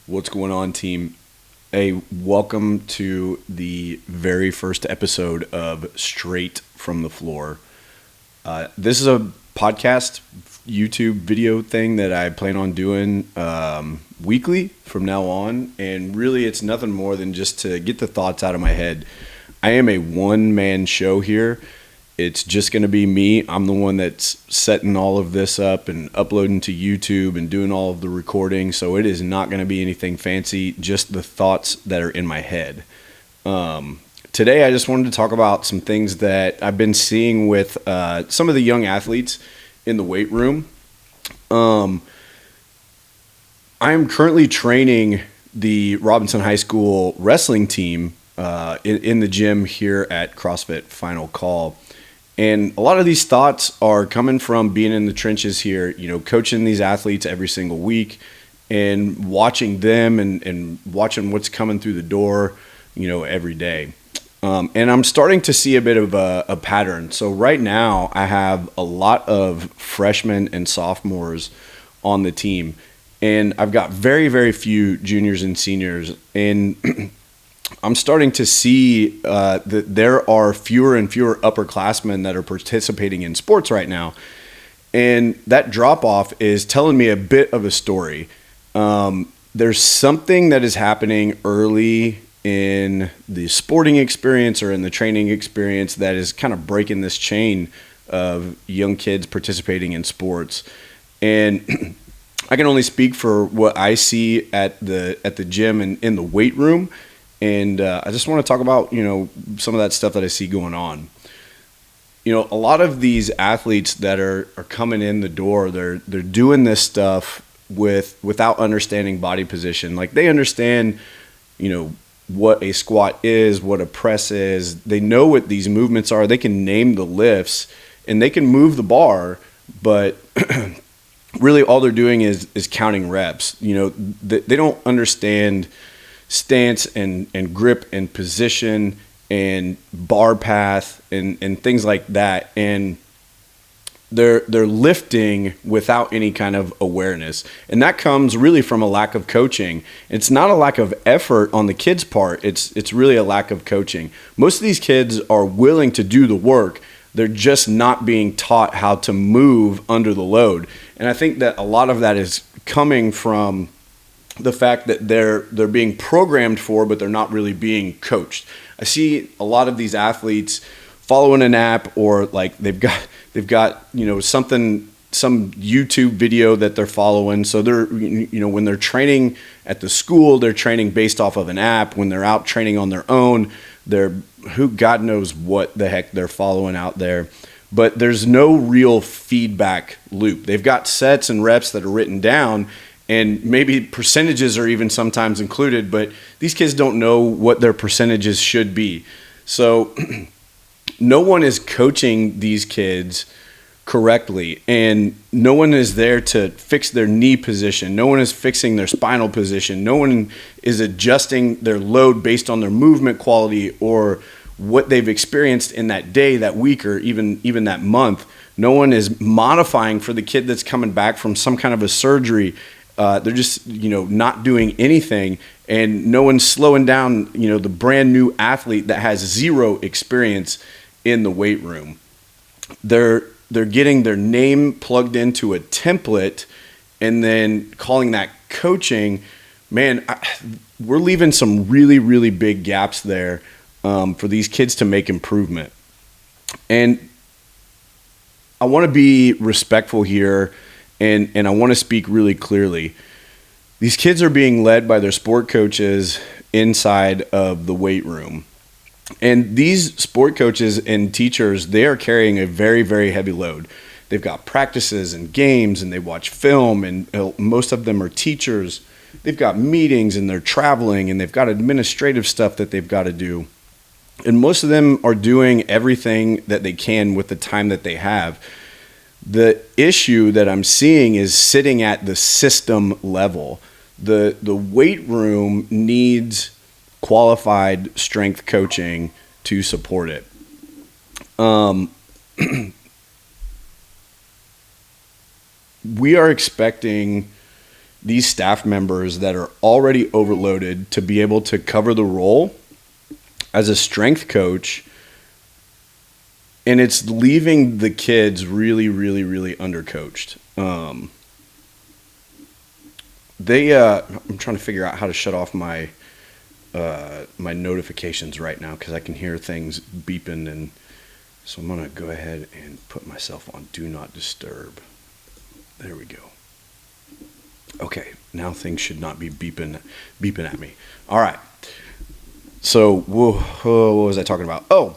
What's going on, team? Welcome to the very first episode of Straight from the Floor. This is a podcast, YouTube video thing that I plan on doing weekly from now on. And really, it's nothing more than just to get the thoughts out of my head. I am a one-man show here. It's just going to be me. I'm the one that's setting all of this up and uploading to YouTube and doing all of the recording. So it is not going to be anything fancy, just the thoughts that are in my head. Today, I just wanted to talk about some things that I've been seeing with some of the young athletes in the weight room. I am currently training the Robinson High School wrestling team in the gym here at CrossFit Final Call. And a lot of these thoughts are coming from being in the trenches here, coaching these athletes every single week and watching them and watching what's coming through the door, every day. And I'm starting to see a bit of a pattern. So right now I have a lot of freshmen and sophomores on the team, and I've got very, very few juniors and seniors. And I'm starting to see that there are fewer and fewer upperclassmen that are participating in sports right now. And that drop-off is telling me a bit of a story. There's something that is happening early in the sporting experience or in the training experience that is kind of breaking this chain of young kids participating in sports. And I can only speak for what I see at the gym and in the weight room. And I just want to talk about, some of that stuff that I see going on. A lot of these athletes that are coming in the door, they're doing this stuff without understanding body position. Like, they understand, what a squat is, what a press is. They know what these movements are. They can name the lifts and they can move the bar, but really all they're doing is counting reps. They don't understand stance and grip and position and bar path and things like that. And they're lifting without any kind of awareness. And that comes really from a lack of coaching. It's not a lack of effort on the kids' part. It's really a lack of coaching. Most of these kids are willing to do the work. They're just not being taught how to move under the load. And I think that a lot of that is coming from the fact that they're being programmed for, but they're not really being coached. I see a lot of these athletes following an app, or like they've got some YouTube video that they're following. So they're when they're training at the school, they're training based off of an app. When they're out training on their own, who God knows what the heck they're following out there. But there's no real feedback loop. They've got sets and reps that are written down, and maybe percentages are even sometimes included, but these kids don't know what their percentages should be. So no one is coaching these kids correctly, and no one is there to fix their knee position. No one is fixing their spinal position. No one is adjusting their load based on their movement quality or what they've experienced in that day, that week, or even that month. No one is modifying for the kid that's coming back from some kind of a surgery. They're just, not doing anything, and no one's slowing down, the brand new athlete that has zero experience in the weight room. They're getting their name plugged into a template and then calling that coaching. Man, we're leaving some really, really big gaps there for these kids to make improvement. And I want to be respectful here. And I want to speak really clearly. These kids are being led by their sport coaches inside of the weight room. And these sport coaches and teachers, they are carrying a very, very heavy load. They've got practices and games, and they watch film, and most of them are teachers. They've got meetings, and they're traveling, and they've got administrative stuff that they've got to do. And most of them are doing everything that they can with the time that they have. The issue that I'm seeing is sitting at the system level. The weight room needs qualified strength coaching to support it. We are expecting these staff members that are already overloaded to be able to cover the role as a strength coach, and it's leaving the kids really, really, really undercoached. I'm trying to figure out how to shut off my my notifications right now because I can hear things beeping, and so I'm gonna go ahead and put myself on do not disturb. There we go. Okay, now things should not be beeping at me. All right. So, what was I talking about? Oh,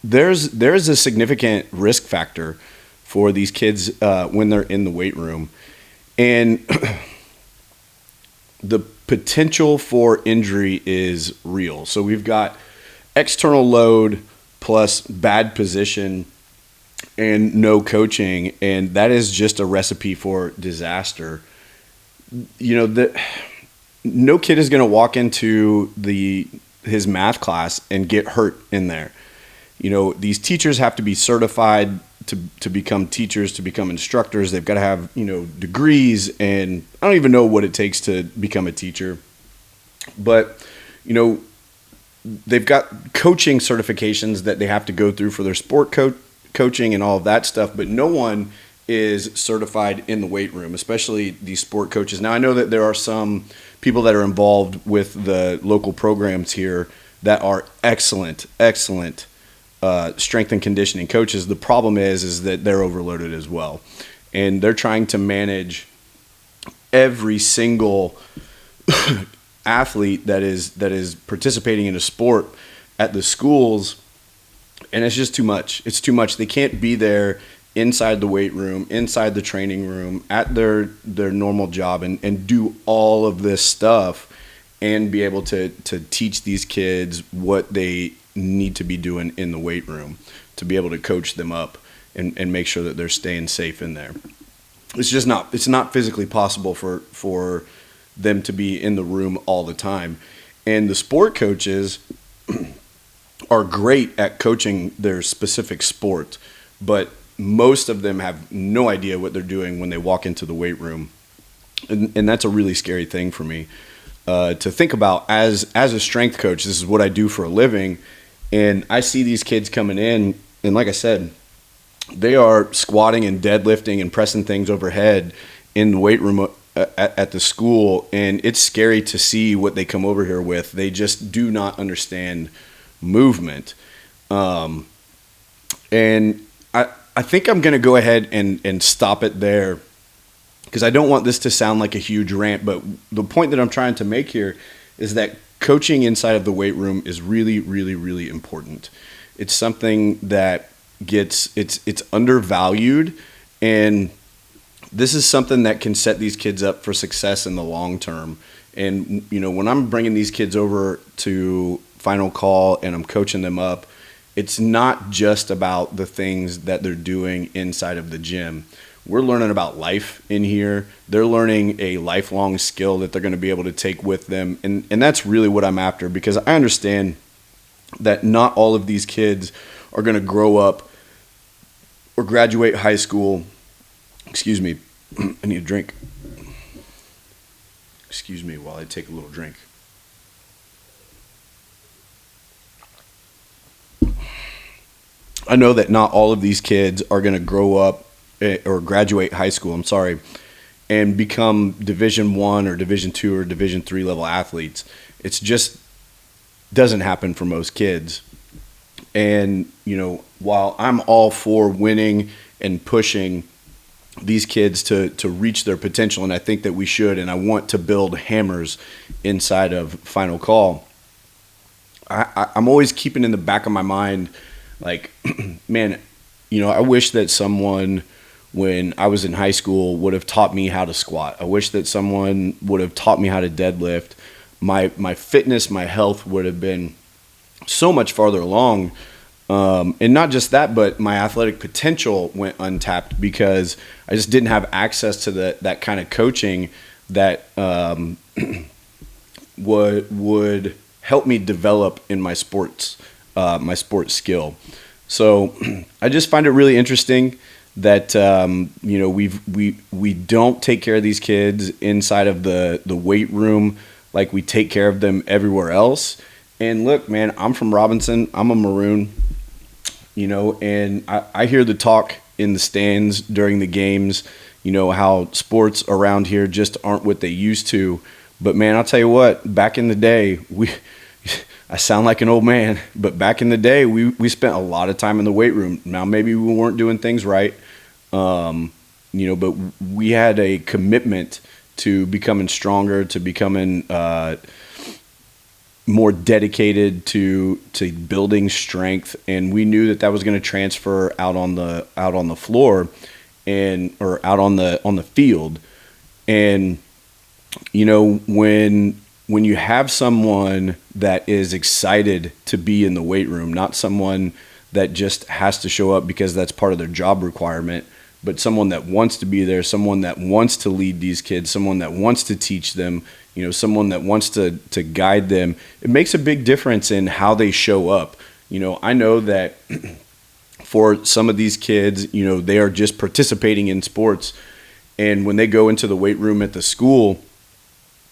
there's a significant risk factor for these kids when they're in the weight room, and the potential for injury is real. So we've got external load plus bad position and no coaching, and that is just a recipe for disaster. No kid is going to walk into his math class and get hurt in there. These teachers have to be certified to become teachers, to become instructors. They've got to have, degrees, and I don't even know what it takes to become a teacher. But, they've got coaching certifications that they have to go through for their sport coaching and all of that stuff, but no one is certified in the weight room, especially these sport coaches. Now, I know that there are some people that are involved with the local programs here that are excellent strength and conditioning coaches. The problem is that they're overloaded as well, and they're trying to manage every single athlete that is participating in a sport at the schools, and it's just too much. It's too much. They can't be there inside the weight room, inside the training room, at their normal job, and do all of this stuff and be able to teach these kids what they need to be doing in the weight room to be able to coach them up and make sure that they're staying safe in there. It's not physically possible for them to be in the room all the time. And the sport coaches are great at coaching their specific sport, but most of them have no idea what they're doing when they walk into the weight room. And that's a really scary thing for me to think about as a strength coach. This is what I do for a living. And I see these kids coming in, and like I said, they are squatting and deadlifting and pressing things overhead in the weight room at the school, and it's scary to see what they come over here with. They just do not understand movement. And I think I'm going to go ahead and stop it there because I don't want this to sound like a huge rant, but the point that I'm trying to make here is that coaching inside of the weight room is really, really, really important. It's something that it's undervalued, and this is something that can set these kids up for success in the long term. And, when I'm bringing these kids over to Final Call and I'm coaching them up, it's not just about the things that they're doing inside of the gym. We're learning about life in here. They're learning a lifelong skill that they're going to be able to take with them. And that's really what I'm after, because I understand that not all of these kids are going to grow up or graduate high school. Excuse me, I need a drink. Excuse me while I take a little drink. I know that not all of these kids are going to grow up or graduate high school, and become Division I or Division II or Division III level athletes. It's just doesn't happen for most kids. And, while I'm all for winning and pushing these kids to reach their potential, and I think that we should, and I want to build hammers inside of Final Call, I'm always keeping in the back of my mind, like, man, I wish that someone, when I was in high school, would have taught me how to squat. I wish that someone would have taught me how to deadlift. My fitness, my health would have been so much farther along. And not just that, but my athletic potential went untapped because I just didn't have access to that kind of coaching that would help me develop in my sports skill. So I just find it really interesting that we don't take care of these kids inside of the weight room like we take care of them everywhere else. And look, man, I'm from Robinson. I'm a Maroon, and I hear the talk in the stands during the games, how sports around here just aren't what they used to. But man, I'll tell you what, back in the day, I sound like an old man, but back in the day, we spent a lot of time in the weight room. Now, maybe we weren't doing things right, but we had a commitment to becoming stronger, to becoming more dedicated to building strength, and we knew that was going to transfer out on the floor or out on the field. And when you have someone that is excited to be in the weight room, not someone that just has to show up because that's part of their job requirement, but someone that wants to be there, someone that wants to lead these kids, someone that wants to teach them, someone that wants to guide them, it makes a big difference in how they show up. I know that for some of these kids, they are just participating in sports, and when they go into the weight room at the school,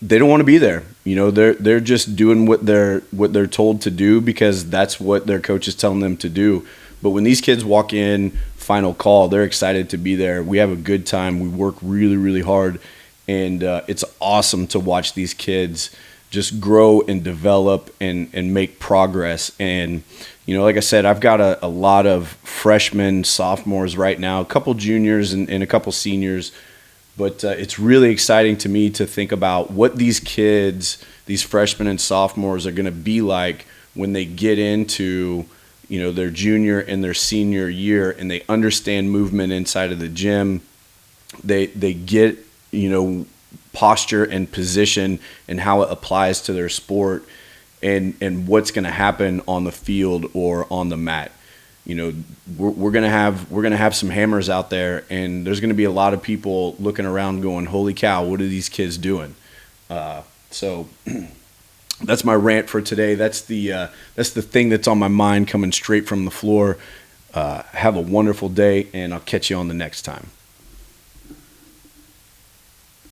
they don't want to be there. They're just doing what they're told to do because that's what their coach is telling them to do. But when these kids walk in final call, they're excited to be there. We have a good time. We work really, really hard, and it's awesome to watch these kids just grow and develop and make progress. And like I said, I've got a lot of freshmen, sophomores right now, a couple juniors and a couple seniors. But it's really exciting to me to think about what these kids, these freshmen and sophomores, are going to be like when they get into, their junior and their senior year, and they understand movement inside of the gym. They get, posture and position and how it applies to their sport, and what's going to happen on the field or on the mat. We're gonna have some hammers out there, and there's gonna be a lot of people looking around going, "Holy cow, what are these kids doing?" So that's my rant for today. That's the thing that's on my mind, coming straight from the floor. Have a wonderful day, and I'll catch you on the next time.